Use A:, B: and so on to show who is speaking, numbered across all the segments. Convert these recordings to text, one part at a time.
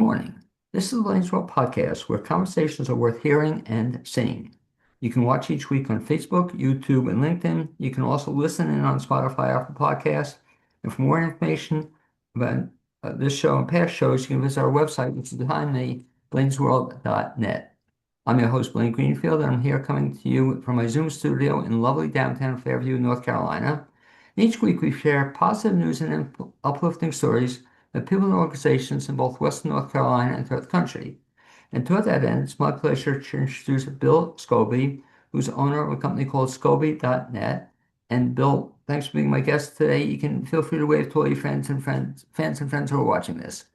A: morning. This is the Lane's World podcast where conversations are worth hearing and seeing. You can watch each week on Facebook, YouTube, and LinkedIn. You can also listen in on Spotify, Apple Podcasts. And for more information about this show and past shows, you can visit our website, which is behind me, blanesworld.net. I'm your host, Blaine Greenfield, and I'm here coming to you from my Zoom studio in lovely downtown Fairview, North Carolina. And each week we share positive news and uplifting stories of people and organizations in both Western North Carolina and throughout the country. And toward that end, it's my pleasure to introduce Bill Scobie, who's owner of a company called Scobie.net. And Bill, thanks for being my guest today. You can feel free to wave to all your fans and friends who are watching this.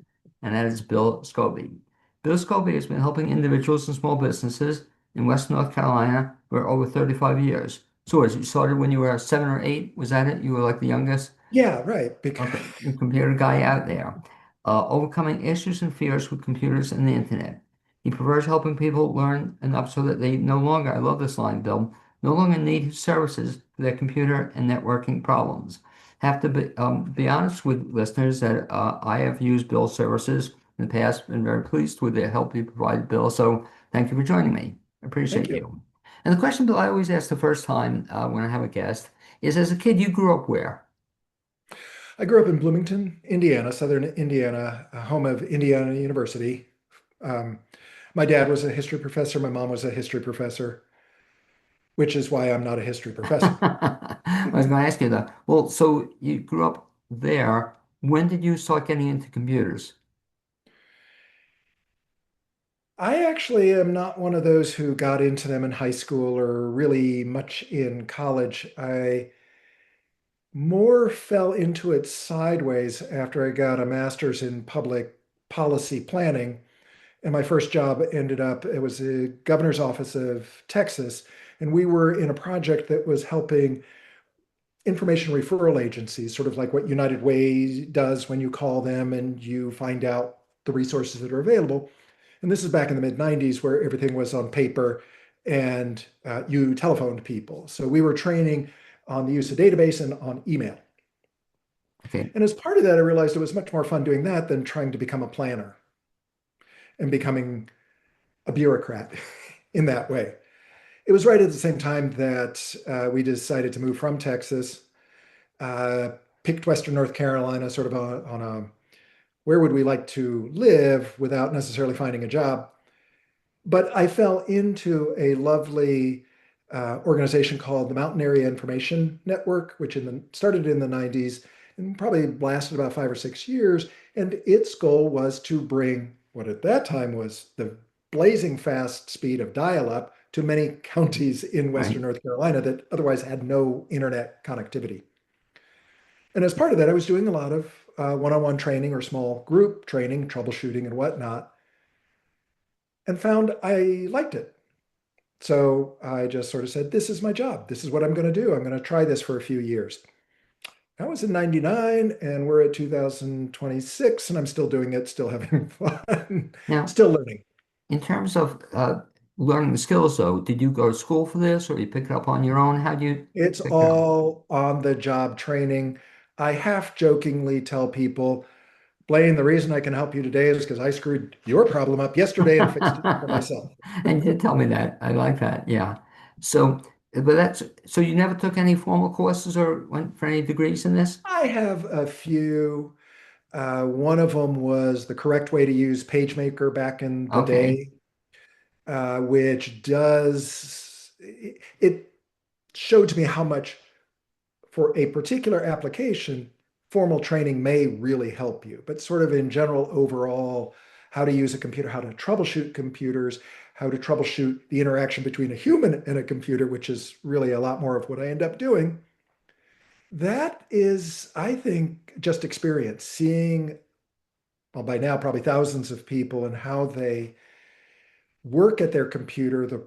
A: And that is Bill Scobie. Bill Scobie has been helping individuals and small businesses in Western North Carolina for over 35 years. So as you started when you were 7 or 8, was that it? You were like the youngest?
B: Yeah, right.
A: Okay, the computer guy out there. Overcoming issues and fears with computers and the internet. He prefers helping people learn enough so that they no longer, I love this line, Bill, no longer need his services for their computer and networking problems. Have to be honest with listeners that I have used Bill's services in the past, been very pleased with the help he provided Bill. So thank you for joining me. I
B: Thank
A: appreciate
B: you.
A: you. And the question, Bill, I always ask the first time when I have a guest is, as a kid, you grew up where?
B: I grew up in Bloomington, Indiana, southern Indiana, home of Indiana University. Um, my dad was a history professor. My mom was a history professor, which is why I'm not a history professor.
A: I was going to ask you that. Well, so you grew up there. When did you start getting into computers?
B: I actually am not one of those who got into them in high school or really much in college. I more fell into it sideways after I got a master's in public policy planning. And my first job ended up, it was the governor's office of Texas. And we were in a project that was helping information referral agencies, sort of like what United Way does when you call them and you find out the resources that are available. And this is back in the mid 90s where everything was on paper and you telephoned people. So we were training on the use of database and on email.
A: Okay.
B: And as part of that, I realized it was much more fun doing that than trying to become a planner and becoming a bureaucrat in that way. It was right at the same time that we decided to move from Texas, uh, picked Western North Carolina sort of on a where would we like to live without necessarily finding a job. But I fell into a lovely organization called the Mountain Area Information Network, which started in the 90s and probably lasted about 5 or 6 years. And its goal was to bring what at that time was the blazing fast speed of dial up to many counties in
A: Right.
B: Western North Carolina that otherwise had no internet connectivity. And as part of that, I was doing a lot of one-on-one training or small group training, troubleshooting and whatnot, and found I liked it. So I just sort of said, this is my job. This is what I'm going to do. I'm going to try this for a few years. That was in 99, and we're at 2026, and I'm still doing it, still having fun,
A: Now,
B: still learning.
A: in terms of learning the skills, though, did you go to school for this or you pick it up on your own? How do you
B: It's
A: pick it up?
B: all on the job training. I half jokingly tell people, Blaine, the reason I can help you today is because I screwed your problem up yesterday and fixed it for myself.
A: And you did tell me that. I like that. Yeah. So, but so you never took any formal courses or went for any degrees in this?
B: I have a few. One of them was the correct way to use PageMaker back in the
A: Okay.
B: day, which does, it showed to me how much for a particular application, formal training may really help you. But sort of in general, overall, how to use a computer, how to troubleshoot computers, how to troubleshoot the interaction between a human and a computer, which is really a lot more of what I end up doing. That is, I think, just experience, seeing, well, by now, probably thousands of people and how they work at their computer, the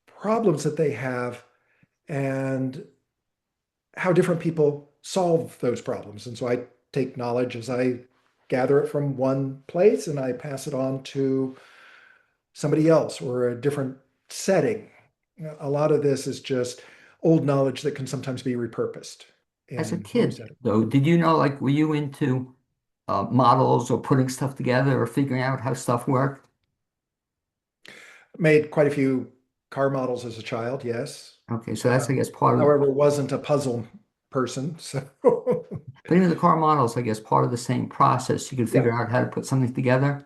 B: problems that they have, and how different people solve those problems. And so I take knowledge as I gather it from one place and I pass it on to somebody else or a different setting. A lot of this is just old knowledge that can sometimes be repurposed
A: As a
B: in new
A: kid,
B: settings.
A: though, did you know, like, were you into models or putting stuff together or figuring out how stuff worked?
B: Made quite a few car models as a child, yes.
A: Okay, so that's, I guess, part of,
B: However, wasn't a puzzle person. So
A: but even the car models, I guess, part of the same process. You can
B: yeah,
A: figure out how to put something together.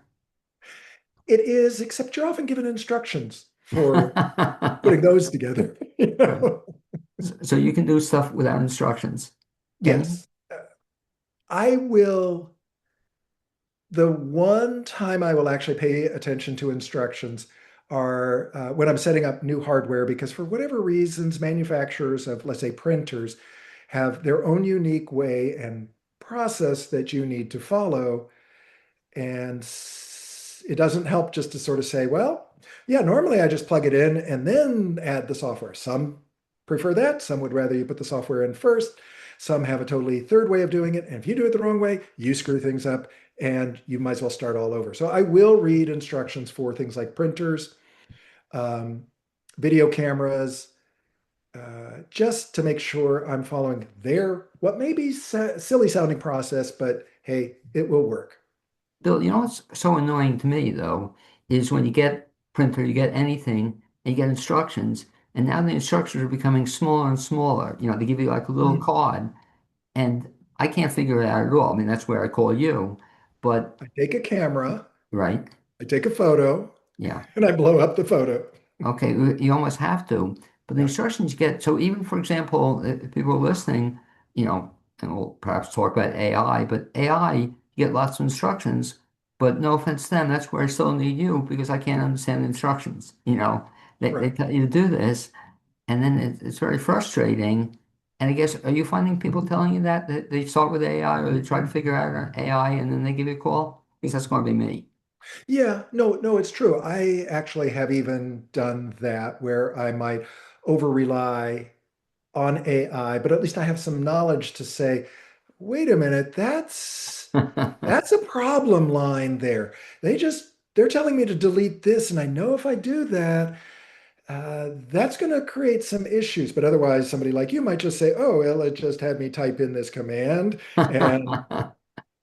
B: it is, except you're often given instructions for putting those together. You
A: Right.
B: know?
A: So you can do stuff without instructions. Can you?
B: Yes. I will, the one time I will actually pay attention to instructions are when I'm setting up new hardware, because for whatever reasons, manufacturers of, let's say, printers have their own unique way and process that you need to follow. And it doesn't help just to sort of say, well, yeah, normally I just plug it in and then add the software. Some prefer that. Some would rather you put the software in first. Some have a totally third way of doing it. And if you do it the wrong way, you screw things up and you might as well start all over. So I will read instructions for things like printers, um, video cameras, just to make sure I'm following their, what may be silly sounding process, but hey, it will work.
A: Bill, you know what's so annoying to me though is when you get printer, you get anything, and you get instructions, and now the instructions are becoming smaller and smaller. They give you like a little
B: Mhm.
A: card, and I can't figure it out at all. I mean, that's where I call you. But
B: I take a camera,
A: right,
B: I take a photo,
A: yeah.
B: and I blow up the photo.
A: Okay, you almost have to. But the
B: Yeah,
A: instructions you get, so even for example, if people are listening, and we'll perhaps talk about AI, but AI, you get lots of instructions, but no offense to them, that's where I still need you because I can't understand the instructions. They
B: right.
A: tell you to do this, and then it's very frustrating. And I guess, are you finding people telling you that they start with AI or they try to figure out an AI and then they give you a call? Because that's going to be me.
B: Yeah, no, no, it's true. I actually have even done that where I might over rely on AI, but at least I have some knowledge to say, wait a minute, that's a problem line there. They're telling me to delete this, and I know if I do that, that's going to create some issues. But otherwise, somebody like you might just say, oh, well, it just had me type in this command, and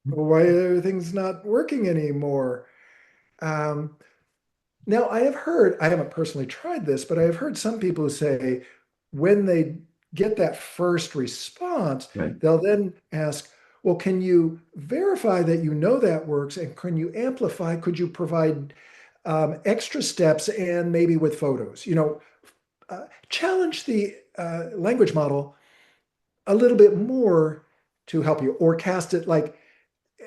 B: why are things not working anymore? Um, Now, I have heard, I haven't personally tried this, but I have heard some people who say when they get that first response,
A: Right.
B: they'll then ask, well, can you verify that you know that works? And can you amplify? Could you provide extra steps and maybe with photos? Challenge the language model a little bit more to help you, or cast it like,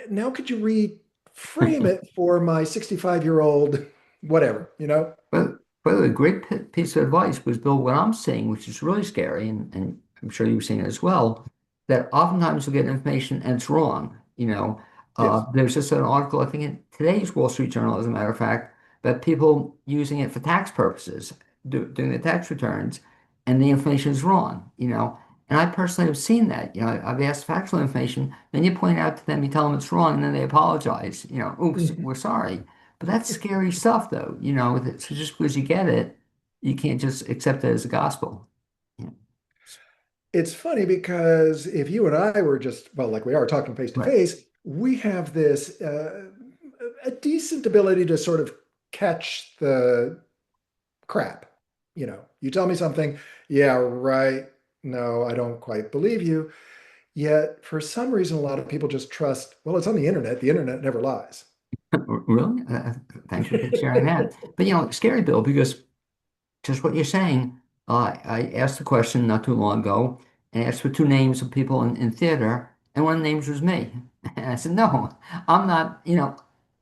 B: now could you reframe it for my 65-year-old, whatever, you know?
A: But a great piece of advice was, Bill, what I'm seeing, which is really scary, and I'm sure you've seen it as well, that oftentimes you'll get information and it's wrong.
B: Yes.
A: There's just an article, I think in today's Wall Street Journal, as a matter of fact, about people using it for tax purposes, doing the tax returns, and the information is wrong. And I personally have seen that. I've asked factual information, then you point out to them, you tell them it's wrong, and then they apologize. Oops,
B: Mhm.
A: we're sorry. But that's scary stuff, though. So just because you get it, you can't just accept it as a gospel. Yeah.
B: It's funny because if you and I were just, well, like we are talking face to
A: Right.
B: face, we have this a decent ability to sort of catch the crap. You tell me something, yeah, right. No, I don't quite believe you. Yet for some reason, a lot of people just trust, well, it's on the internet. The internet never lies.
A: Really? Thanks for sharing that. But scary, Bill, because just what you're saying, I asked the question not too long ago and asked for two names of people in theater, and one of the names was me. And I said, no, I'm not,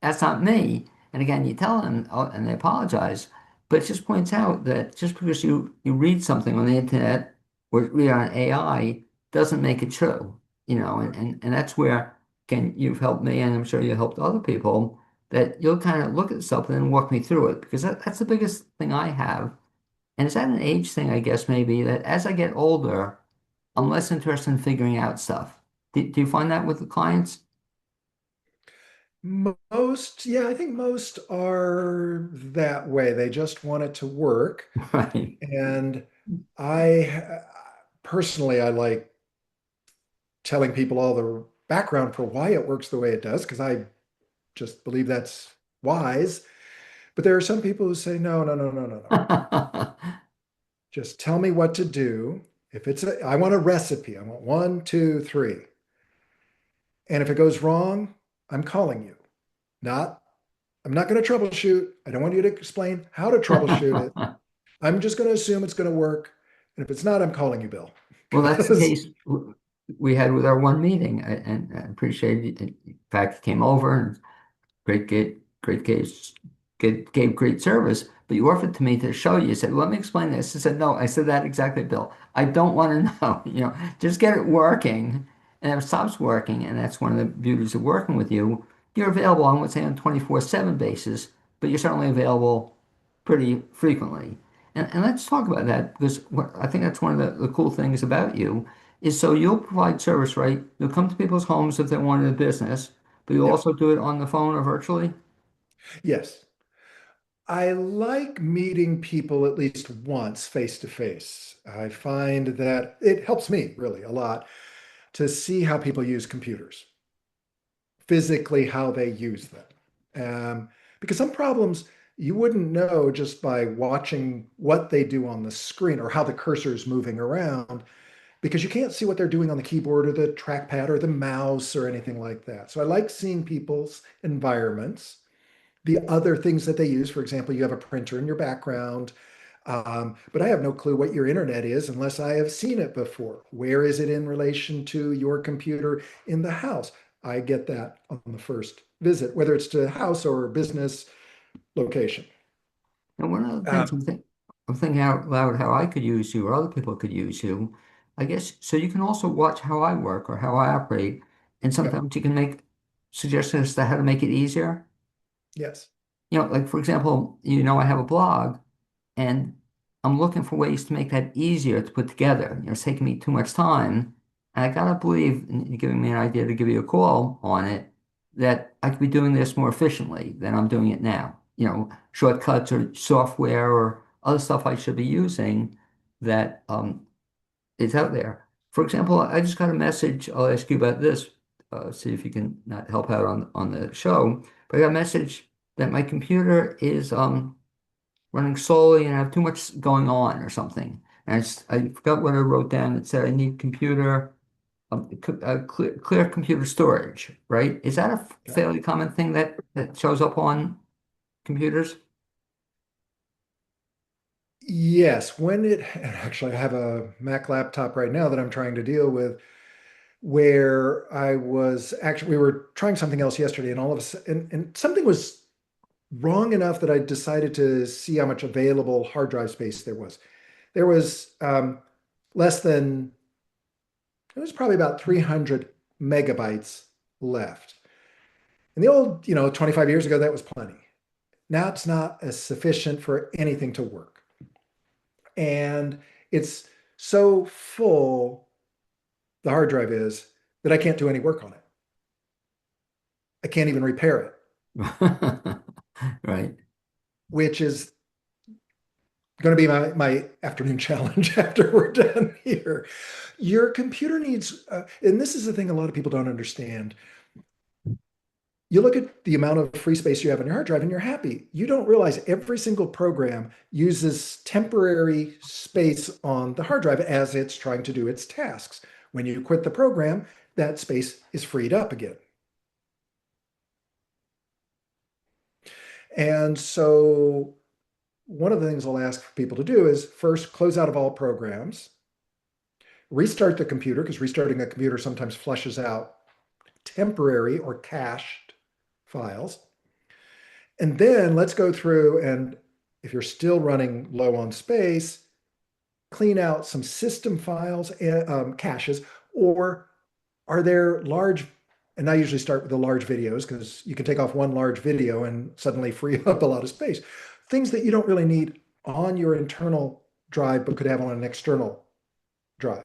A: that's not me. And again, you tell them, oh, and they apologize, but it just points out that just because you read something on the internet or read on AI doesn't make it true, and that's where, again, you've helped me, and I'm sure you helped other people, that you'll kind of look at something and walk me through it, because that's the biggest thing I have. And is that an age thing, I guess, maybe, that as I get older, I'm less interested in figuring out stuff. Do you find that with the clients?
B: Most, yeah, I think most are that way. They just want it to work.
A: Right.
B: And I personally, I like telling people all the background for why it works the way it does, because I just believe that's wise. But there are some people who say, no, no, no, no, no, no. Just tell me what to do. If it's I want a recipe. I want one, two, three. And if it goes wrong, I'm calling you. Not, I'm not going to troubleshoot. I don't want you to explain how to troubleshoot it. I'm just going to assume it's going to work. And if it's not, I'm calling you, Bill.
A: Well, that's the
B: Because,
A: case we had with our one meeting, and I appreciate it. In fact, he came over and great case, gave great service. But you offered to me to show you. You said, "Let me explain this." I said, "No." I said that exactly, Bill. I don't want to know. Just get it working, and if it stops working, and that's one of the beauties of working with you. You're available, I wouldn't say on a 24/7 basis, but you're certainly available pretty frequently. And let's talk about that because I think that's one of the cool things about you is so you'll provide service, right? You'll come to people's homes if they wanted a business, but you'll
B: yes,
A: also do it on the phone or virtually.
B: yes. I like meeting people at least once face to face. I find that it helps me really a lot to see how people use computers, physically how they use them. Because some problems you wouldn't know just by watching what they do on the screen or how the cursor is moving around, because you can't see what they're doing on the keyboard or the trackpad or the mouse or anything like that. So I like seeing people's environments, the other things that they use. For example, you have a printer in your background, but I have no clue what your internet is unless I have seen it before. Where is it in relation to your computer in the house? I get that on the first visit, whether it's to house or business location.
A: And one of the things
B: Um,
A: I'm thinking out loud how I could use you or other people could use you, I guess, so you can also watch how I work or how I operate, and
B: yep.
A: sometimes you can make suggestions to how to make it easier.
B: Yes.
A: Like for example, I have a blog. And I'm looking for ways to make that easier to put together. It's taking me too much time. And I gotta believe, and you're giving me an idea to give you a call on it, that I could be doing this more efficiently than I'm doing it now. Shortcuts or software or other stuff I should be using that is out there. For example, I just got a message. I'll ask you about this, see if you can not help out on the show. But I got a message that my computer is running slowly and I have too much going on or something. And I forgot what I wrote down. It said I need computer, clear computer storage, right? Is that a
B: Okay.
A: fairly common thing that shows up on computers?
B: Yes. When it, and actually, I have a Mac laptop right now that I'm trying to deal with where I was actually, we were trying something else yesterday, and all of a sudden, and something was wrong enough that I decided to see how much available hard drive space there was. There was less than, it was probably about 300 megabytes left. And the old, 25 years ago, that was plenty. Now it's not as sufficient for anything to work. And it's so full, the hard drive is, that I can't do any work on it. I can't even repair it,
A: Right.
B: which is going to be my afternoon challenge after we're done here. Your computer needs, and this is the thing a lot of people don't understand. You look at the amount of free space you have on your hard drive and you're happy. You don't realize every single program uses temporary space on the hard drive as it's trying to do its tasks. When you quit the program, that space is freed up again. And so, one of the things I'll ask people to do is first close out of all programs, restart the computer, because restarting a computer sometimes flushes out temporary or cached files. And then let's go through and, if you're still running low on space, clean out some system files, caches, or are there large, and I usually start with the large videos because you can take off one large video and suddenly free up a lot of space. Things that you don't really need on your internal drive, but could have on an external drive.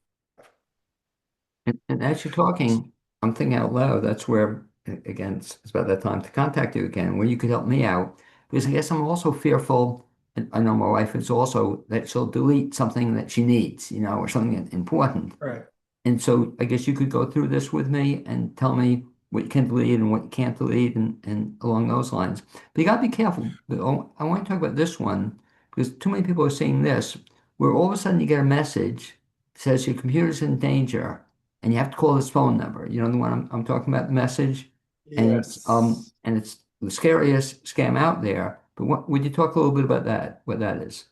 A: And as you're talking, I'm thinking out loud. That's where, again, it's about that time to contact you again, where you could help me out. Because I guess I'm also fearful, and I know my wife is also, that she'll delete something that she needs, or something important.
B: Right.
A: And so I guess you could go through this with me and tell me what you can delete and what you can't delete and along those lines. But you got to be careful. I want to talk about this one because too many people are seeing this where all of a sudden you get a message that says your computer's in danger and you have to call this phone number. You know the one I'm talking about, the message,
B: Yes.
A: and it's the scariest scam out there. But what would you talk a little bit about that? What that is?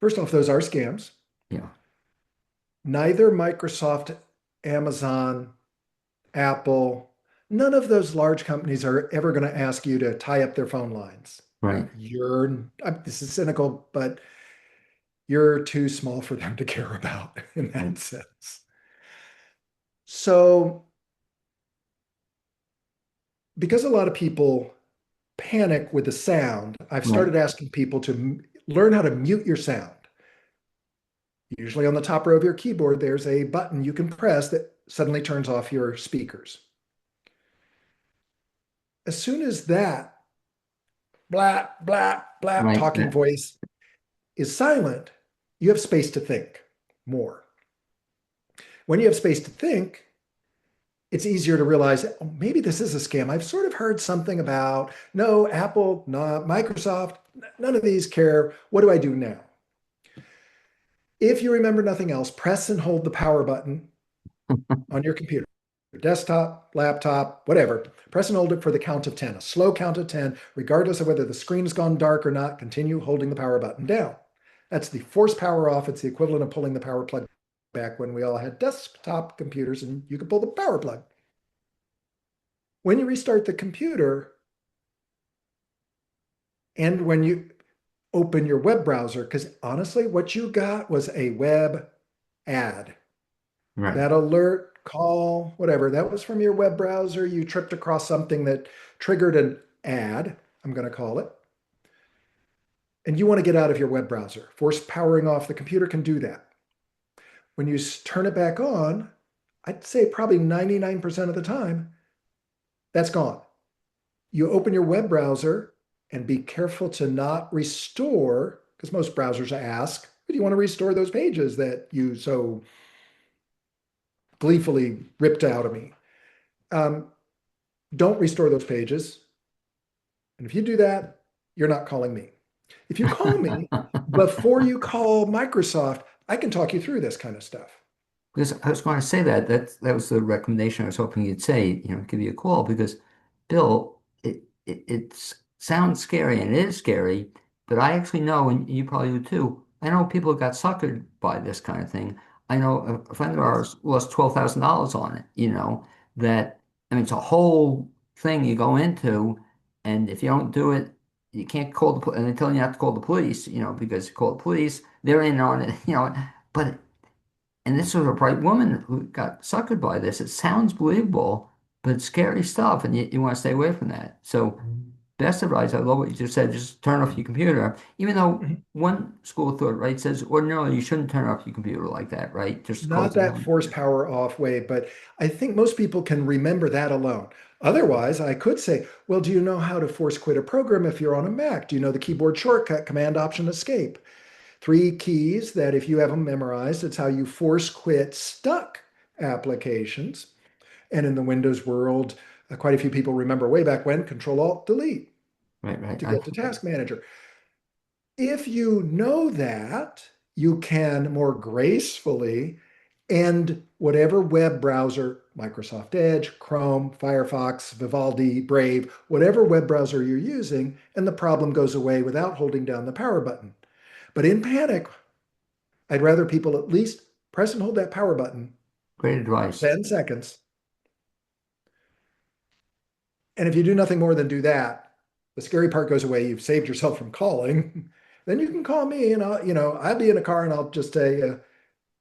B: First off, those are scams.
A: Yeah,
B: Neither Microsoft, Amazon, Apple, none of those large companies are ever going to ask you to tie up their phone lines.
A: right,
B: This is cynical, but you're too small for them to care about in
A: right,
B: that sense. So, because a lot of people panic with the sound, I've
A: right,
B: started asking people to learn how to mute your sound. Usually on the top row of your keyboard, there's a button you can press that suddenly turns off your speakers. As soon as that blap, blap, blap
A: right,
B: talking voice is silent, you have space to think more. When you have space to think, it's easier to realize, oh, maybe this is a scam. I've sort of heard something about, no, Apple, not Microsoft, none of these care. What do I do now? If you remember nothing else, press and hold the power button on your computer, your desktop, laptop, whatever. Press and hold it for the count of 10, a slow count of 10, regardless of whether the screen has gone dark or not. Continue holding the power button down. That's the force power off. It's the equivalent of pulling the power plug back when we all had desktop computers and you could pull the power plug. When you restart the computer and when you open your web browser, because honestly, what you got was a web ad.
A: right.
B: That alert, call, whatever, that was from your web browser. You tripped across something that triggered an ad, I'm going to call it, and you want to get out of your web browser. Force powering off the computer can do that. When you turn it back on, I'd say probably 99% of the time, that's gone. You open your web browser and be careful to not restore, because most browsers ask, do you want to restore those pages that you so gleefully ripped out of me? Um, don't restore those pages. And if you do that, you're not calling me. If you call me before you call Microsoft, I can talk you through this kind of stuff.
A: Because I was going to say that that was the recommendation I was hoping you'd say, give you a call because Bill, it sounds scary and it is scary, but I actually know, and you probably do too. I know people got suckered by this kind of thing. I know a friend of
B: Yes.
A: ours lost $12,000 on it, that I mean it's a whole thing you go into, and if you don't do it, you can't call and they tell you not to call the police, because you call the police, they're in on it, but and this was a bright woman who got suckered by this. It sounds believable, but it's scary stuff, and you want to stay away from that. So, best advice, I love what you just said, just turn off your computer. Even though
B: Mhm.
A: one school of thought, right, says ordinarily you shouldn't turn off your computer like that, right? Just
B: Not
A: close it
B: that
A: down.
B: force power off way, but I think most people can remember that alone. Otherwise, I could say, well, do you know how to force quit a program if you're on a Mac? Do you know the keyboard shortcut, Command Option Escape? Three keys that if you have them memorized, it's how you force quit stuck applications. And in the Windows world, quite a few people remember way back when Control Alt Delete
A: Right, right.
B: to get to Task Manager. If you know that, you can more gracefully end whatever web browser, Microsoft Edge, Chrome, Firefox, Vivaldi, Brave, whatever web browser you're using, and the problem goes away without holding down the power button. But in panic, I'd rather people at least press and hold that power button
A: Great
B: for
A: advice.
B: 10 seconds. And if you do nothing more than do that, the scary part goes away. You've saved yourself from calling. Then you can call me and I'll be in a car and I'll just say,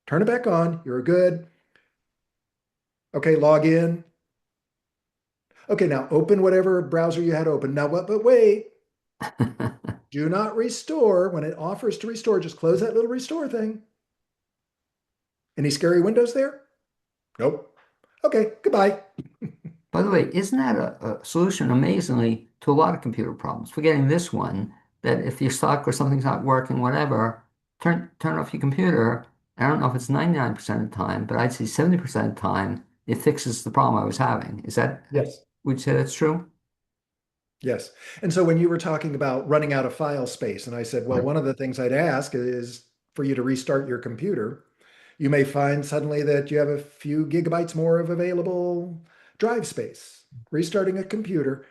B: turn it back on. You're good. Okay, log in. Okay, now open whatever browser you had open. Now what, but wait, do not restore. When it offers to restore, just close that little restore thing. Any scary windows there? Nope. Okay, goodbye.
A: By the way, isn't that a solution amazingly to a lot of computer problems? Forgetting this one, that if you're stuck or something's not working, whatever, turn off your computer. I don't know if it's 99% of the time, but I'd say 70% of the time it fixes the problem I was having. Is that,
B: Yes.
A: would you say that's true?
B: Yes. And so when you were talking about running out of file space, and I said, well,
A: Right.
B: one of the things I'd ask is for you to restart your computer. You may find suddenly that you have a few gigabytes more of available drive space. Restarting a computer.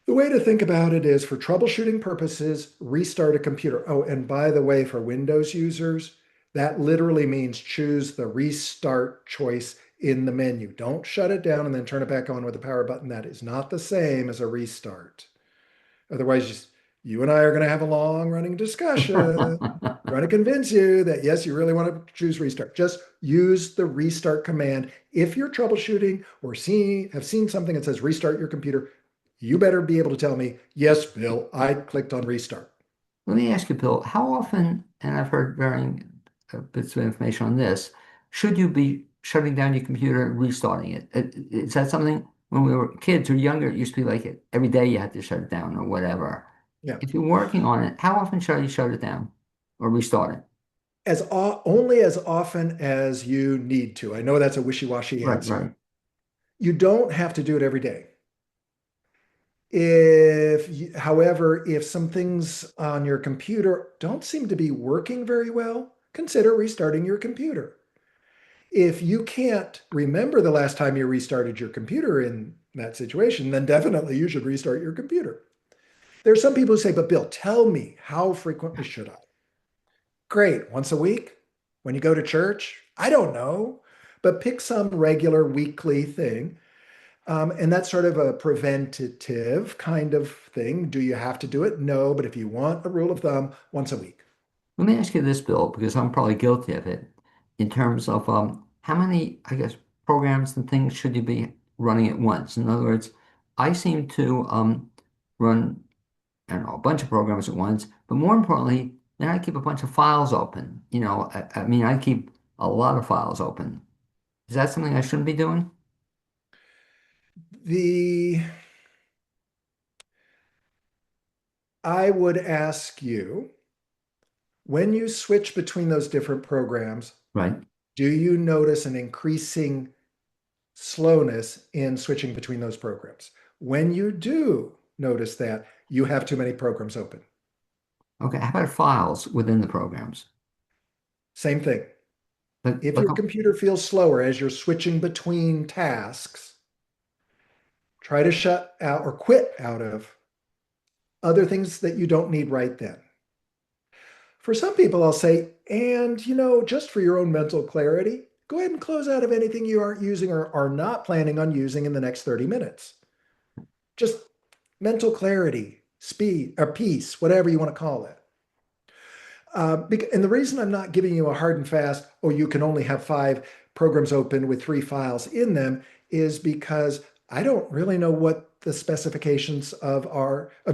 B: The way to think about it is for troubleshooting purposes, restart a computer. Oh, and by the way, for Windows users, that literally means choose the restart choice in the menu. Don't shut it down and then turn it back on with the power button. That is not the same as a restart. Otherwise, you and I are going to have a long running discussion trying to convince you that yes, you really want to choose restart. Just use the restart command. If you're troubleshooting or have seen something that says restart your computer, you better be able to tell me, yes, Bill, I clicked on restart.
A: Let me ask you, Bill, how often, and I've heard varying bits of information on this, should you be shutting down your computer and restarting it? Is that something when we were kids or younger, it used to be like every day you had to shut it down or whatever.
B: Yeah.
A: If you're working on it, how often should you shut it down or restart it?
B: Only as often as you need to. I know that's a wishy-washy
A: Right,
B: answer.
A: right.
B: You don't have to do it every day. However, if some things on your computer don't seem to be working very well, consider restarting your computer. If you can't remember the last time you restarted your computer in that situation, then definitely you should restart your computer. There's some people who say, but Bill, tell me, how frequently should I? Great, once a week? When you go to church? I don't know, but pick some regular weekly thing. And that's sort of a preventative kind of thing. Do you have to do it? No, but if you want a rule of thumb, once a week.
A: Let me ask you this, Bill, because I'm probably guilty of it, in terms of how many, I guess, programs and things should you be running at once? In other words, I seem to run, I don't know, a bunch of programs at once, but more importantly, then I keep a bunch of files open. I mean, I keep a lot of files open. Is that something I shouldn't be doing?
B: The I would ask you, when you switch between those different programs,
A: Right.
B: do you notice an increasing slowness in switching between those programs? When you do notice that, you have too many programs open.
A: Okay. How about files within the programs?
B: Same thing.
A: But
B: If
A: like,
B: your computer feels slower as you're switching between tasks, try to shut out or quit out of other things that you don't need right then. For some people, I'll say, and just for your own mental clarity, go ahead and close out of anything you aren't using or are not planning on using in the next 30 minutes. Just mental clarity, speed, or peace, whatever you want to call it. And the reason I'm not giving you a hard and fast, oh, you can only have 5 programs open with 3 files in them, is because I don't really know what the specifications of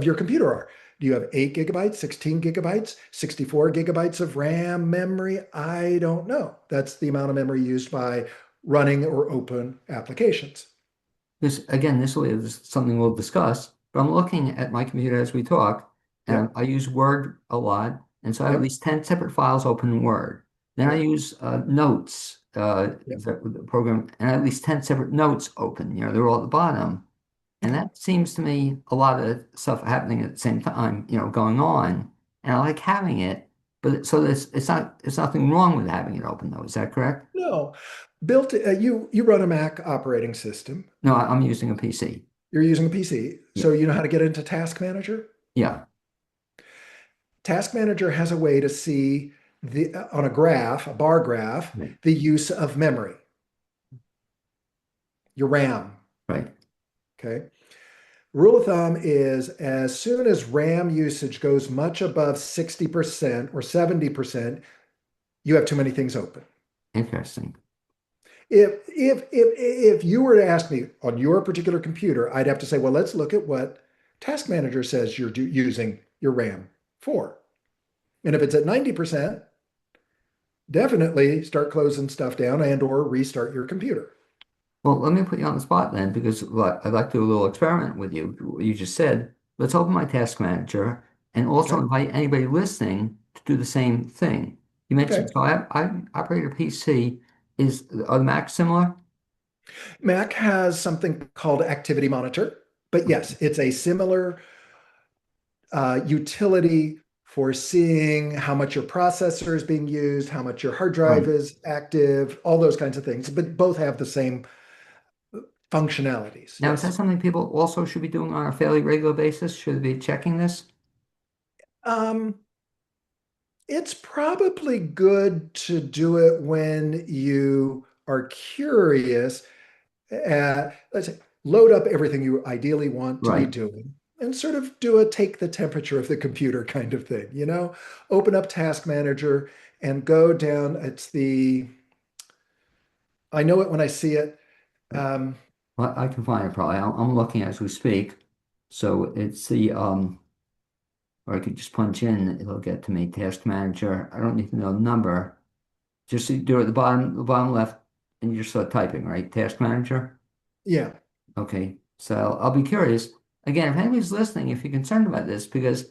B: your computer are. Do you have 8 GB, 16 GB, 64 GB of RAM memory? I don't know. That's the amount of memory used by running or open applications.
A: this again, this is something we'll discuss, but I'm looking at my computer as we talk, and
B: Yep,
A: I use Word a lot, and so I have at
B: yep,
A: least 10 separate files open in Word. Then I
B: yep,
A: use Notes,
B: yep.
A: the program, and I have at least 10 separate notes open. They're all at the bottom. And that seems to me a lot of stuff happening at the same time, going on. And I like having it, but so it's nothing wrong with having it open though. Is that correct?
B: No, you run a Mac operating system.
A: No, I'm using a PC.
B: You're using a PC,
A: Yeah.
B: so you know how to get into Task Manager?
A: Yeah.
B: Task Manager has a way to see on a graph, a bar graph,
A: Right.
B: the use of memory, your RAM.
A: Right.
B: Okay. Rule of thumb is as soon as RAM usage goes much above 60% or 70%, you have too many things open.
A: Interesting.
B: If you were to ask me on your particular computer, I'd have to say, well, let's look at what Task Manager says you're using your RAM for. And if it's at 90%, definitely start closing stuff down and or restart your computer.
A: Well, let me put you on the spot then, because I'd like to do a little experiment with you. You just said, let's open my task manager and also
B: Okay.
A: invite anybody listening to do the same thing. You mentioned,
B: Okay.
A: so I operate a PC. Are the Macs similar?
B: Mac has something called Activity Monitor, but yes, it's a similar utility for seeing how much your processor is being used, how much your hard drive
A: Right.
B: is active, all those kinds of things, but both have the same functionalities.
A: Now, is that
B: Yes.
A: something people also should be doing on a fairly regular basis? Should they be checking this?
B: Um, it's probably good to do it when you are curious. Let's say, load up everything you ideally want to be
A: Right.
B: doing and sort of do a take the temperature of the computer kind of thing, Open up Task Manager and go down. I know it when I see it. Um,
A: Well, I can find it probably. I'm looking as we speak. So it's or I could just punch in, it'll get to me, Task Manager. I don't need to know the number. Just do it at the bottom left, and you just start typing, right? Task Manager.
B: yeah.
A: Okay. So I'll be curious. Again, if anybody's listening, if you're concerned about this, because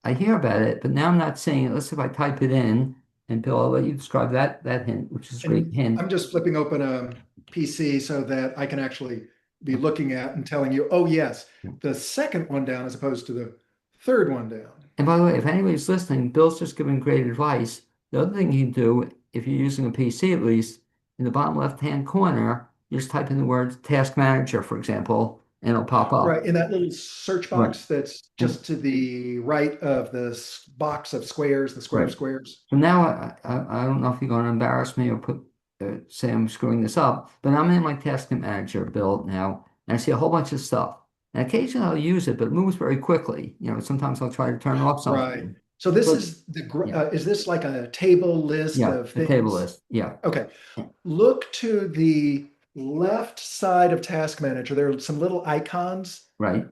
A: I hear about it, but now I'm not seeing it. Let's see if I type it in, and Bill, I'll let you describe that hint, which is a great
B: And
A: hint.
B: I'm just flipping open a PC so that I can actually be looking at and telling you, oh, yes, the second one down as opposed to the third one down.
A: And by the way, if anybody's listening, Bill's just giving great advice. The other thing you can do, if you're using a PC at least, in the bottom left-hand corner, you just type in the words Task Manager, for example, and it'll pop
B: Right.
A: up.
B: In that little search
A: Right.
B: box that's
A: And
B: just to the right of the box of squares, the square of
A: right.
B: squares.
A: So now I don't know if you're going to embarrass me or say I'm screwing this up, but I'm in my Task Manager build now, and I see a whole bunch of stuff. And occasionally I'll use it, but it moves very quickly. Sometimes I'll try to turn off
B: Right.
A: something.
B: So this
A: But
B: is
A: yeah,
B: is this like a table list
A: yeah,
B: of
A: the table
B: things?
A: list. Yeah,
B: Okay. Look to the left side of Task Manager. There are some little icons.
A: right.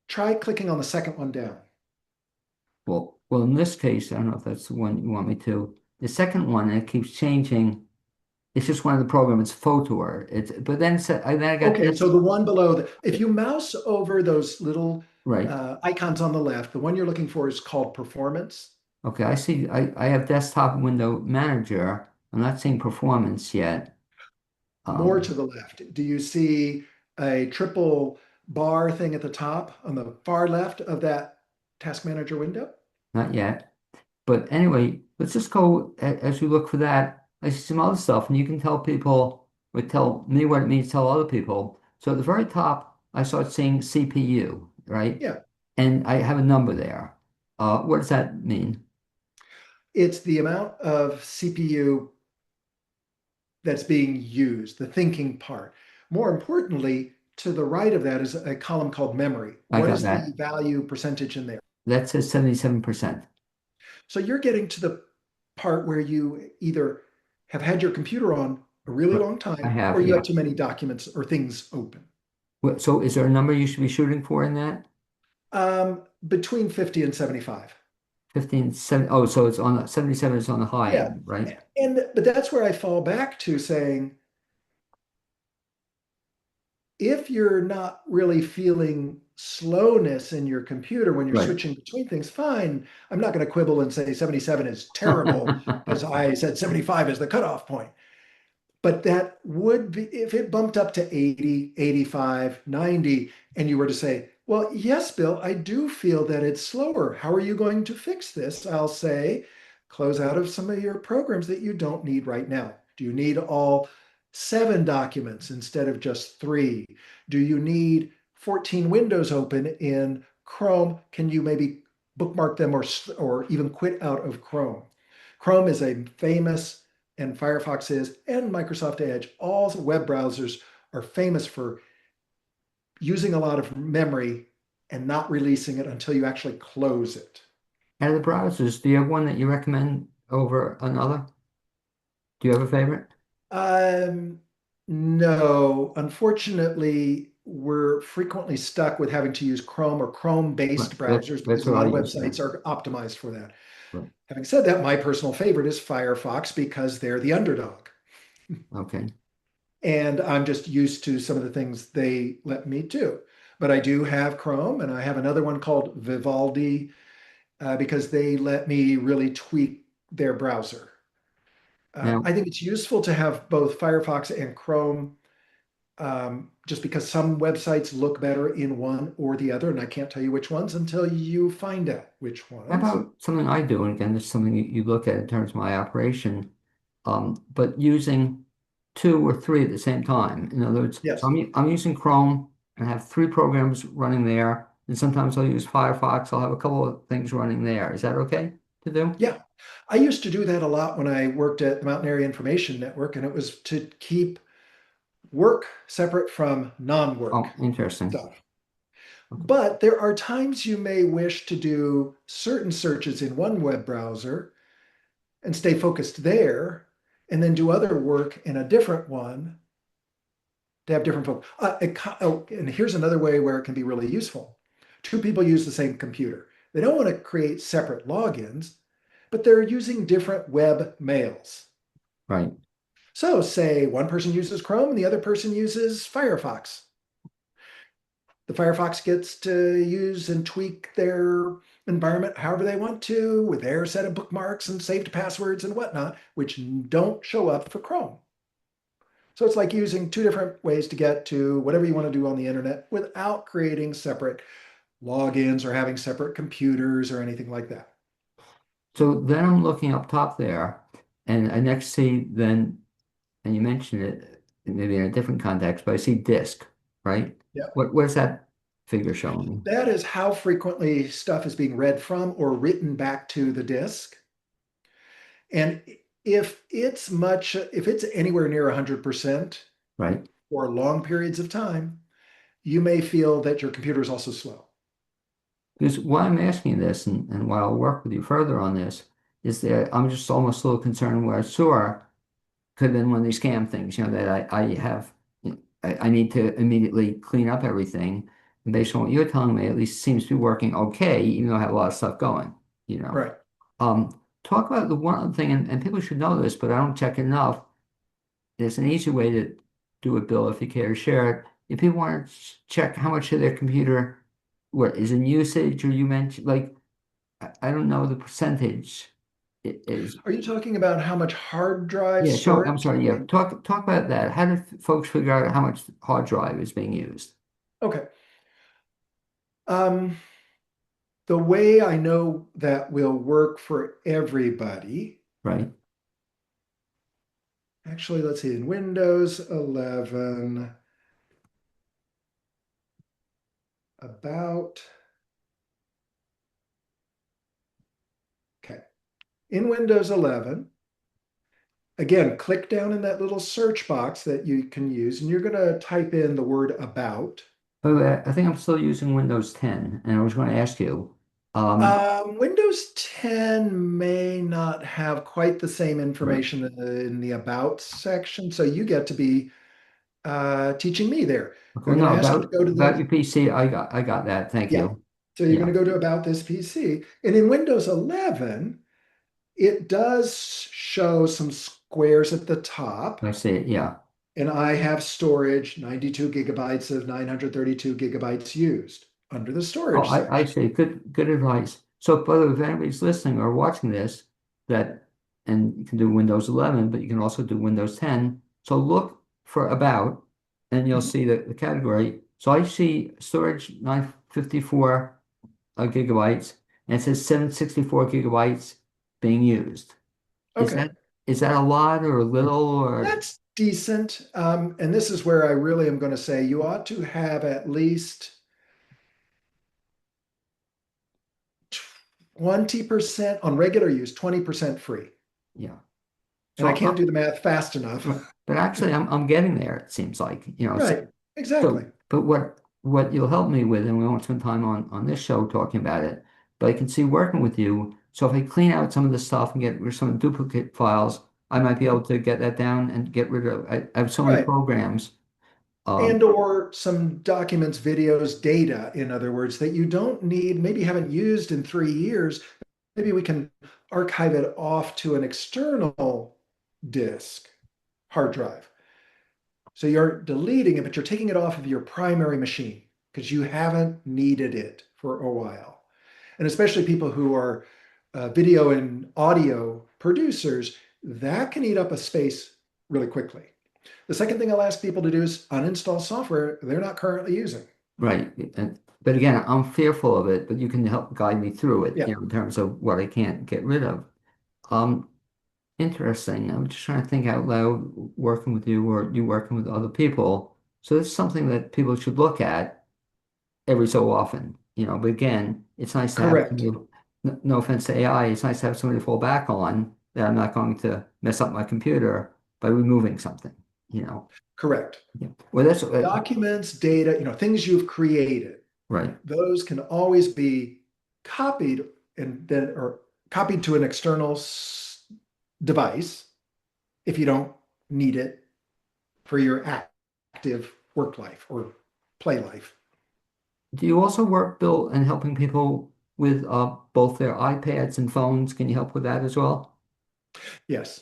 B: Try clicking on the second one down.
A: Well, in this case, I don't know if that's the one you want me to. The second one, it keeps changing. It's just one of the programs. It's Photoer. But then I got
B: Okay,
A: this.
B: so the one below, if you mouse over those little
A: Right.
B: icons on the left, the one you're looking for is called Performance.
A: Okay. I see. I have desktop window manager. I'm not seeing performance yet.
B: More
A: Um,
B: to the left. Do you see a triple bar thing at the top on the far left of that Task Manager window?
A: Not yet. But anyway, let's just go as we look for that. I see some other stuff, and you can tell people, or tell me what it means, tell other people. So at the very top, I start seeing CPU, right?
B: Yeah,
A: And I have a number there. What does that mean?
B: it's the amount of CPU that's being used, the thinking part. More importantly, to the right of that is a column called memory.
A: I
B: What
A: got
B: is the
A: that.
B: value percentage in there?
A: That says 77%.
B: So you're getting to the part where you either have had your computer on a really
A: Right.
B: long
A: I
B: time or
A: have,
B: you
A: yeah.
B: have too many documents or things open.
A: So is there a number you should be shooting for in that?
B: Between 50 and 75.
A: 15, 7. Oh, so it's on 77 is on the high
B: Yeah.
A: end, right?
B: And but that's where I fall back to saying if you're not really feeling slowness in your computer when you're
A: Right.
B: switching between things, fine. I'm not going to quibble and say 77 is terrible because I said 75 is the cutoff point. But that would be if it bumped up to 80, 85, 90, and you were to say, well, yes, Bill, I do feel that it's slower. How are you going to fix this? I'll say, close out of some of your programs that you don't need right now. Do you need all 7 documents instead of just 3? Do you need 14 windows open in Chrome? Can you maybe bookmark them or even quit out of Chrome? Chrome is a famous and Firefox is, and Microsoft Edge, all web browsers are famous for using a lot of memory and not releasing it until you actually close it.
A: Out of the browsers, do you have one that you recommend over another? Do you have a favorite?
B: Um, no, unfortunately, we're frequently stuck with having to use Chrome or
A: Right.
B: Chrome-based browsers
A: That's
B: because a
A: what I
B: lot of
A: use. Yeah.
B: websites are optimized for that.
A: Right.
B: Having said that, my personal favorite is Firefox because they're the underdog.
A: Okay.
B: And I'm just used to some of the things they let me do. But I do have Chrome, and I have another one called Vivaldi because they let me really tweak. their browser.
A: Now,
B: I think it's useful to have both Firefox and Chrome, just because some websites look better in one or the other, and I can't tell you which ones until you find out which
A: how
B: ones.
A: about something I do? And again, this is something you look at in terms of my operation, but using two or three at the same time. In other words, so
B: Yes.
A: I'm using Chrome and I have three programs running there. And sometimes I'll use Firefox. I'll have a couple of things running there. Is that okay to do?
B: Yeah. I used to do that a lot when I worked at the Mountain Area Information Network, and it was to keep work separate from non-work
A: Oh, interesting.
B: stuff.
A: Okay.
B: But there are times you may wish to do certain searches in one web browser and stay focused there, and then do other work in a different one to have different focus. Oh, and here's another way where it can be really useful. Two people use the same computer. They don't want to create separate logins, but they're using different web mails.
A: Right.
B: So say one person uses Chrome and the other person uses Firefox. The Firefox gets to use and tweak their environment however they want to with their set of bookmarks and saved passwords and whatnot, which don't show up for Chrome. So it's like using two different ways to get to whatever you want to do on the internet without creating separate logins or having separate computers or anything like that.
A: So then I'm looking up top there, and I next see then, and you mentioned it maybe in a different context, but I see disk, right?
B: Yeah.
A: What's that figure showing me?
B: That is how frequently stuff is being read from or written back to the disk. And if it's anywhere near 100%
A: Right?
B: for long periods of time, you may feel that your computer is also slow.
A: Because why I'm asking this, and why I'll work with you further on this, is that I'm just almost a little concerned where SOAR could have been one of these scam things, that I have, I need to immediately clean up everything. And based on what you're telling me, at least it seems to be working okay, even though I have a lot of stuff going, you know.
B: Right.
A: Talk about the one other thing, and people should know this, but I don't check it enough. There's an easy way to do it, Bill, if you care to share it. If people want to check how much of their computer, what is in usage, or you mentioned, like, I don't know the percentage it is.
B: Are you talking about how much hard drive
A: Yeah, so I'm
B: storage?
A: sorry. Yeah, talk about that. How do folks figure out how much hard drive is being used?
B: Okay. Um, the way I know that will work for everybody,
A: Right.
B: actually, let's see, in Windows 11, about, okay, in Windows 11, again, click down in that little search box that you can use, and you're going to type in the word about.
A: By the way, I think I'm still using Windows 10, and I was going to ask you. Um,
B: Windows 10 may not have quite the same
A: right.
B: information in the about section, so you get to be teaching me there.
A: Okay,
B: I'm going
A: no,
B: to ask you to go to
A: about
B: the,
A: your PC, I got that. Thank
B: yeah.
A: you.
B: So you're going
A: Yeah,
B: to go to about this PC. And in Windows 11, it does show some squares at the top.
A: I see it. Yeah.
B: And I have storage, 92 gigabytes of 932 gigabytes used under the
A: Oh,
B: storage
A: I
B: section.
A: see. Good advice. So, by the way, if anybody's listening or watching this, and you can do Windows 11, but you can also do Windows 10. So look for about, and you'll
B: Mhm.
A: see the category. So I see storage 954 gigabytes, and it says 764 gigabytes being used. Is
B: Okay,
A: that a lot or a little or
B: that's decent. And this is where I really am going to say you ought to have at least 20% on regular use, 20% free.
A: yeah?
B: And
A: So
B: I can't do the math fast enough.
A: but actually I'm getting there, it seems like,
B: Right, exactly.
A: but what you'll help me with, and we won't spend time on this show talking about it, but I can see working with you. So if I clean out some of the stuff and get rid of some duplicate files, I might be able to get that down and get rid of. I have so many
B: Right.
A: programs. Um,
B: And or some documents, videos, data, in other words, that you don't need, maybe haven't used in 3 years. Maybe we can archive it off to an external disk, hard drive. So you're deleting it, but you're taking it off of your primary machine because you haven't needed it for a while. And especially people who are video and audio producers, that can eat up a space really quickly. The second thing I'll ask people to do is uninstall software they're not currently using.
A: Right. But again, I'm fearful of it, but you can help guide me through it,
B: Yeah,
A: in terms of what I can't get rid of. Um, Interesting. I'm just trying to think out loud, working with you or you working with other people. So it's something that people should look at every so often, But again, it's nice to have
B: correct.
A: no offense to AI, it's nice to have somebody to fall back on that I'm not going to mess up my computer by removing something, you know.
B: Correct.
A: Yeah. Well, that's
B: Documents, data, things you've created,
A: right,
B: those can always be copied and then or copied to an external device if you don't need it for your active work life or play life.
A: Do you also work, Bill, in helping people with both their iPads and phones? Can you help with that as well?
B: Yes,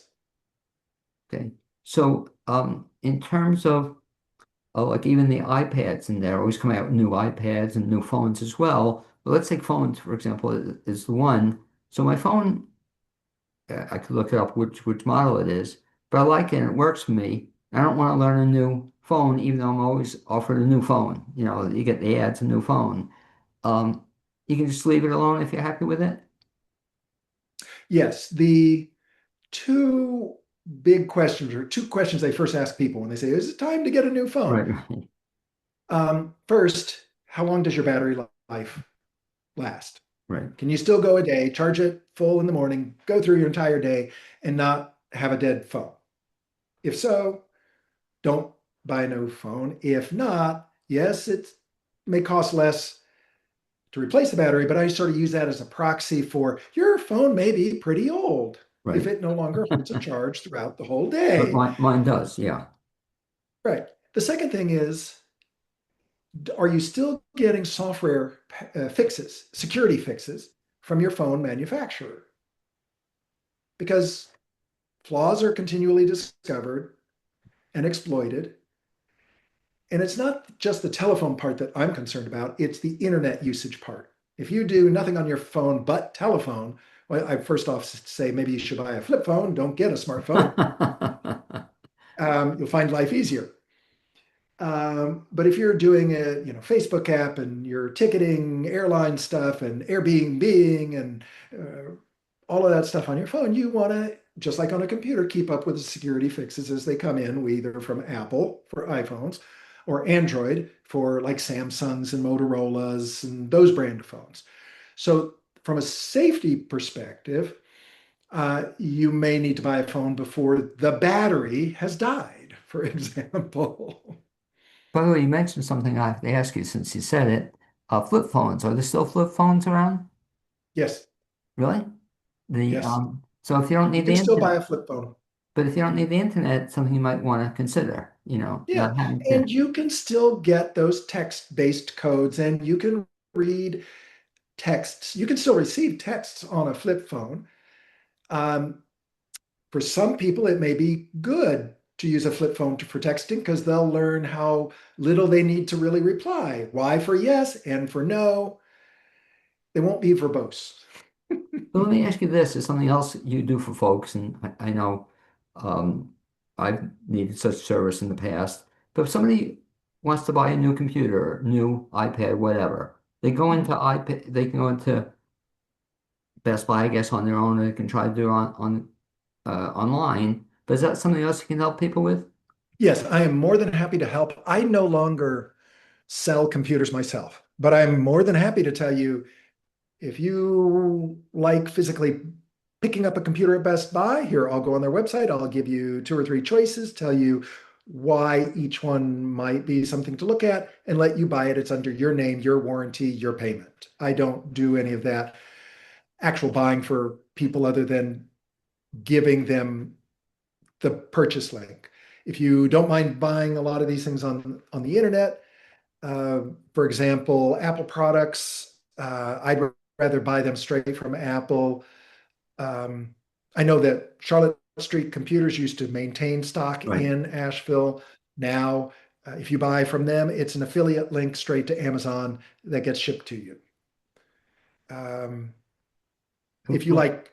A: Okay. So, in terms of like even the iPads, and they're always coming out with new iPads and new phones as well. But let's take phones, for example, is the one. So my phone, I could look it up which model it is, but I like it and it works for me. I don't want to learn a new phone, even though I'm always offered a new phone. You get the ads, a new phone. Um, you can just leave it alone if you're happy with it.
B: yes. The two big questions, or two questions they first ask people when they say, "Is it time to get a new phone?"
A: Right, right,
B: First, how long does your battery life last?
A: right.
B: Can you still go a day, charge it full in the morning, go through your entire day, and not have a dead phone? If so, don't buy a new phone. If not, yes, it may cost less to replace the battery, but I sort of use that as a proxy for your phone may be pretty old if
A: Right.
B: it no longer holds a charge throughout the whole
A: But
B: day.
A: mine does, yeah.
B: Right. The second thing is, are you still getting software fixes, security fixes from your phone manufacturer? Because flaws are continually discovered and exploited. And it's not just the telephone part that I'm concerned about, it's the internet usage part. If you do nothing on your phone but telephone, well, I first off say maybe you should buy a flip phone, don't get a smartphone. You'll find life easier. But if you're doing a Facebook app and you're ticketing airline stuff and Airbnb and all of that stuff on your phone, you want to, just like on a computer, keep up with the security fixes as they come in, either from Apple for iPhones or Android for like Samsungs and Motorola's and those brand of phones. So from a safety perspective, you may need to buy a phone before the battery has died, for example.
A: By the way, you mentioned something I have to ask you since you said it. Flip phones. Are there still flip phones around?
B: Yes,
A: Really? The
B: yes.
A: so if you don't
B: You
A: need the
B: can still buy
A: internet,
B: a flip phone.
A: but if you don't need the internet, something you might want to consider,
B: Yeah,
A: not having to.
B: and you can still get those text-based codes and you can read texts. You can still receive texts on a flip phone. Um, for some people, it may be good to use a flip phone for texting because they'll learn how little they need to really reply. Y for yes and for no. They won't be verbose.
A: But let me ask you this: is something else you do for folks, and I know um, I've needed such service in the past. But if somebody wants to buy a new computer, new iPad, whatever, they can go into Best Buy, I guess, on their own, or they can try to do it on online. But is that something else you can help people with?
B: Yes, I am more than happy to help. I no longer sell computers myself, but I'm more than happy to tell you if you like physically picking up a computer at Best Buy, here, I'll go on their website. I'll give you two or three choices, tell you why each one might be something to look at, and let you buy it. It's under your name, your warranty, your payment. I don't do any of that actual buying for people other than giving them the purchase link. If you don't mind buying a lot of these things on the internet, uh, for example, Apple products, I'd rather buy them straight from Apple. Um, I know that Charlotte Street Computers used to maintain stock
A: Right.
B: in Asheville. Now, if you buy from them, it's an affiliate link straight to Amazon that gets shipped to you. Um, if you like,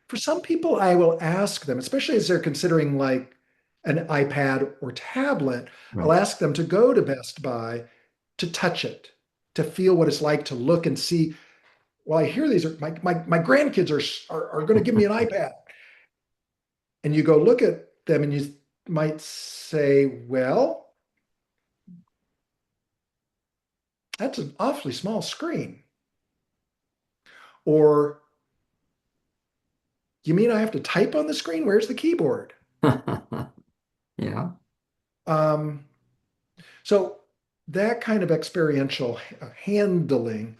B: for some people, I will ask them, especially as they're considering like an iPad or tablet, I'll
A: Right.
B: ask them to go to Best Buy to touch it, to feel what it's like to look and see. Well, I hear these are my grandkids are going to give me an iPad. And you go look at them and you might say, well, that's an awfully small screen. Or you mean I have to type on the screen? Where's the keyboard?
A: Yeah.
B: Um, so that kind of experiential handling,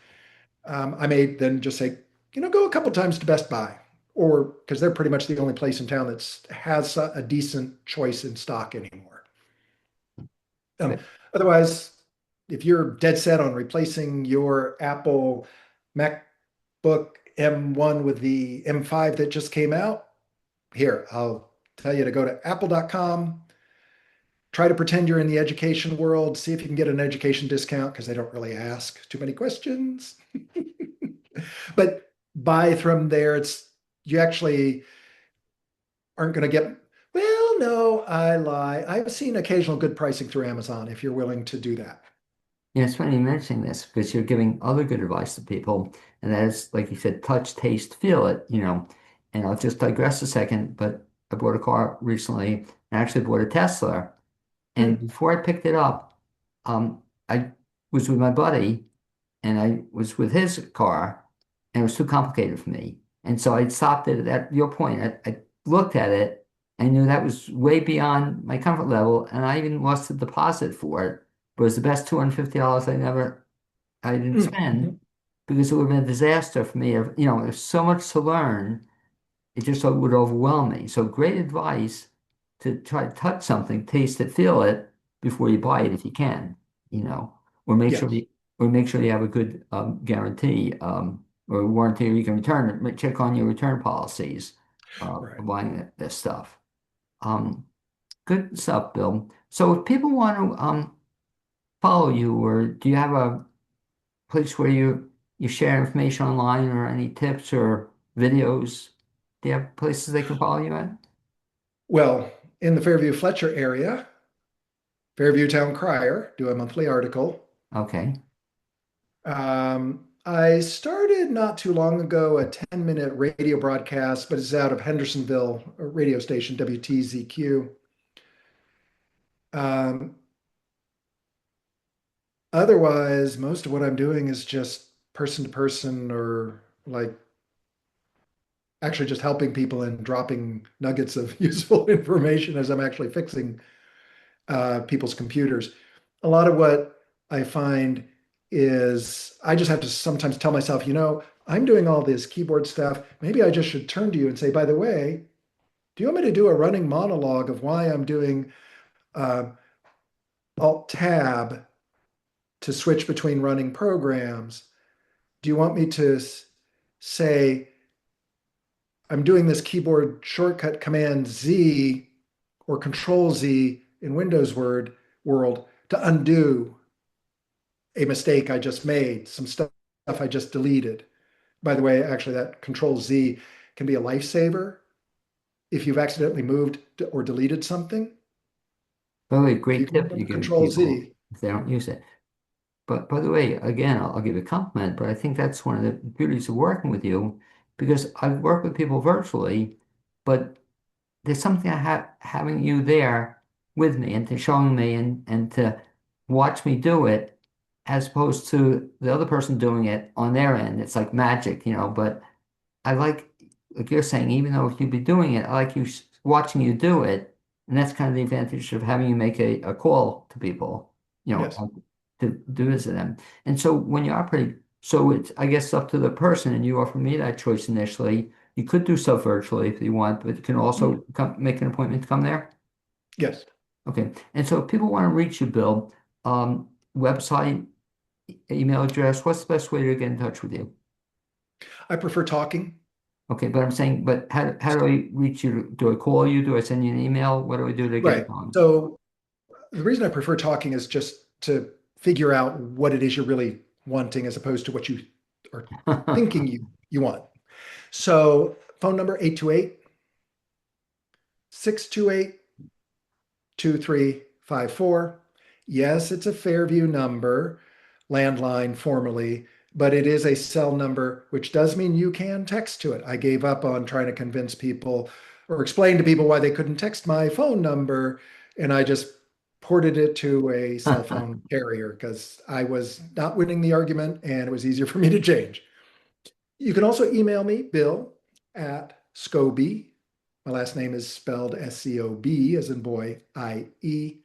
B: I may then just say, go a couple times to Best Buy, or because they're pretty much the only place in town that has a decent choice in stock anymore. Um,
A: Good.
B: Otherwise, if you're dead set on replacing your Apple MacBook M1 with the M5 that just came out, here, I'll tell you to go to apple.com, try to pretend you're in the education world, see if you can get an education discount because they don't really ask too many questions. But buy from there, it's you actually aren't going to get, well, no, I lie. I've seen occasional good pricing through Amazon if you're willing to do that.
A: Yeah, it's funny you mentioning this because you're giving other good advice to people, and that is, like you said, touch, taste, feel it. And I'll just digress a second, but I bought a car recently, and I actually bought a Tesla. And
B: Hmm.
A: before I picked it up, I was with my buddy, and I was with his car, and it was too complicated for me. And so I stopped it at your point. I looked at it. I knew that was way beyond my comfort level, and I even lost a deposit for it. But it was the best $250 I didn't spend
B: Mhm.
A: because it would have been a disaster for me. There's so much to learn, it just would overwhelm me. So great advice to try to touch something, taste it, feel it before you buy it if you can, you know, or make sure
B: Yes,
A: you or make sure you have a good guarantee or warranty or you can return it. Check on your return policies for
B: right.
A: buying this stuff. Um, Good stuff, Bill. So if people want to follow you, or do you have a place where you share information online or any tips or videos? Do you have places they can follow you at?
B: Well, in the Fairview Fletcher area, Fairview Town Crier do a monthly article.
A: Okay.
B: I started not too long ago a 10-minute radio broadcast, but it's out of Hendersonville, a radio station, WTZQ. Um, Otherwise, most of what I'm doing is just person to person or like actually just helping people and dropping nuggets of useful information as I'm actually fixing people's computers. A lot of what I find is I just have to sometimes tell myself, I'm doing all this keyboard stuff. Maybe I just should turn to you and say, by the way, do you want me to do a running monologue of why I'm doing uh, Alt Tab to switch between running programs? Do you want me to say, I'm doing this keyboard shortcut Command Z or Control Z in Windows Word world to undo a mistake I just made, some stuff I just deleted. By the way, actually, that Control Z can be a lifesaver if you've accidentally moved or deleted something.
A: By the way,
B: If you
A: great
B: can
A: tip you're
B: remember
A: giving
B: Control
A: people
B: Z,
A: if they don't use it. But by the way, again, I'll give you a compliment, but I think that's one of the beauties of working with you because I've worked with people virtually, but there's something I have having you there with me and to showing me and to watch me do it as opposed to the other person doing it on their end. It's like magic. But I like you're saying, even though if you'd be doing it, I like watching you do it. And that's kind of the advantage of having you make a call to people,
B: yes,
A: to visit them. And so when you operate, so it's, I guess, up to the person, and you offer me that choice initially. You could do stuff virtually if you want, but you can
B: mm,
A: also make an appointment to come there.
B: yes.
A: Okay. And so if people want to reach you, Bill, website, email address, what's the best way to get in touch with you?
B: I prefer talking.
A: Okay, but I'm saying, but how do I reach you? Do I call you? Do I send you an email? What do I do to get you
B: Right.
A: on?
B: So the reason I prefer talking is just to figure out what it is you're really wanting as opposed to what you are thinking you want. So phone number 828-628-2354. Yes, it's a Fairview number, landline formally, but it is a cell number, which does mean you can text to it. I gave up on trying to convince people or explain to people why they couldn't text my phone number, and I just ported it to a cell phone carrier because I was not winning the argument and it was easier for me to change. You can also email me, Bill at Scobie. My last name is spelled SCOB as in boy, IE.net.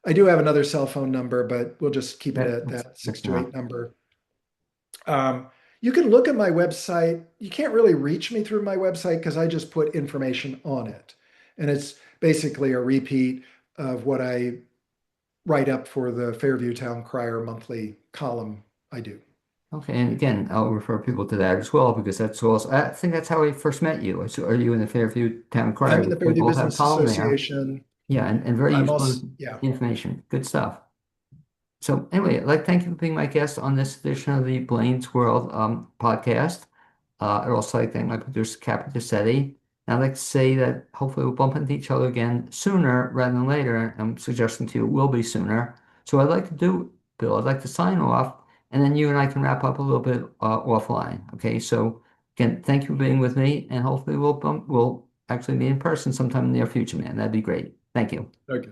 B: I do have another cell phone number, but we'll just keep it at that
A: That's
B: 628
A: enough.
B: number. Um, you can look at my website. You can't really reach me through my website because I just put information on it. And it's basically a repeat of what I write up for the Fairview Town Crier monthly column I do.
A: Okay, and again, I'll refer people to that as well because that's also, I think that's how I first met you. So are you in the Fairview Town
B: I'm
A: Crier?
B: in the
A: We
B: Fairview
A: both have a
B: Business
A: column there.
B: Association.
A: Yeah, and very
B: I'm
A: useful
B: also, yeah,
A: information. Good stuff. So anyway, I'd like to thank you for being my guest on this edition of the Blaine's World podcast. I'd also like to thank my producer, Capri Dissetti. And I'd like to say that hopefully we'll bump into each other again sooner rather than later. I'm suggesting to you it will be sooner. So what I'd like to do, Bill, I'd like to sign off, and then you and I can wrap up a little bit offline. Okay, so again, thank you for being with me, and hopefully we'll actually meet in person sometime in the near future, man. That'd be great. Thank you.
B: okay.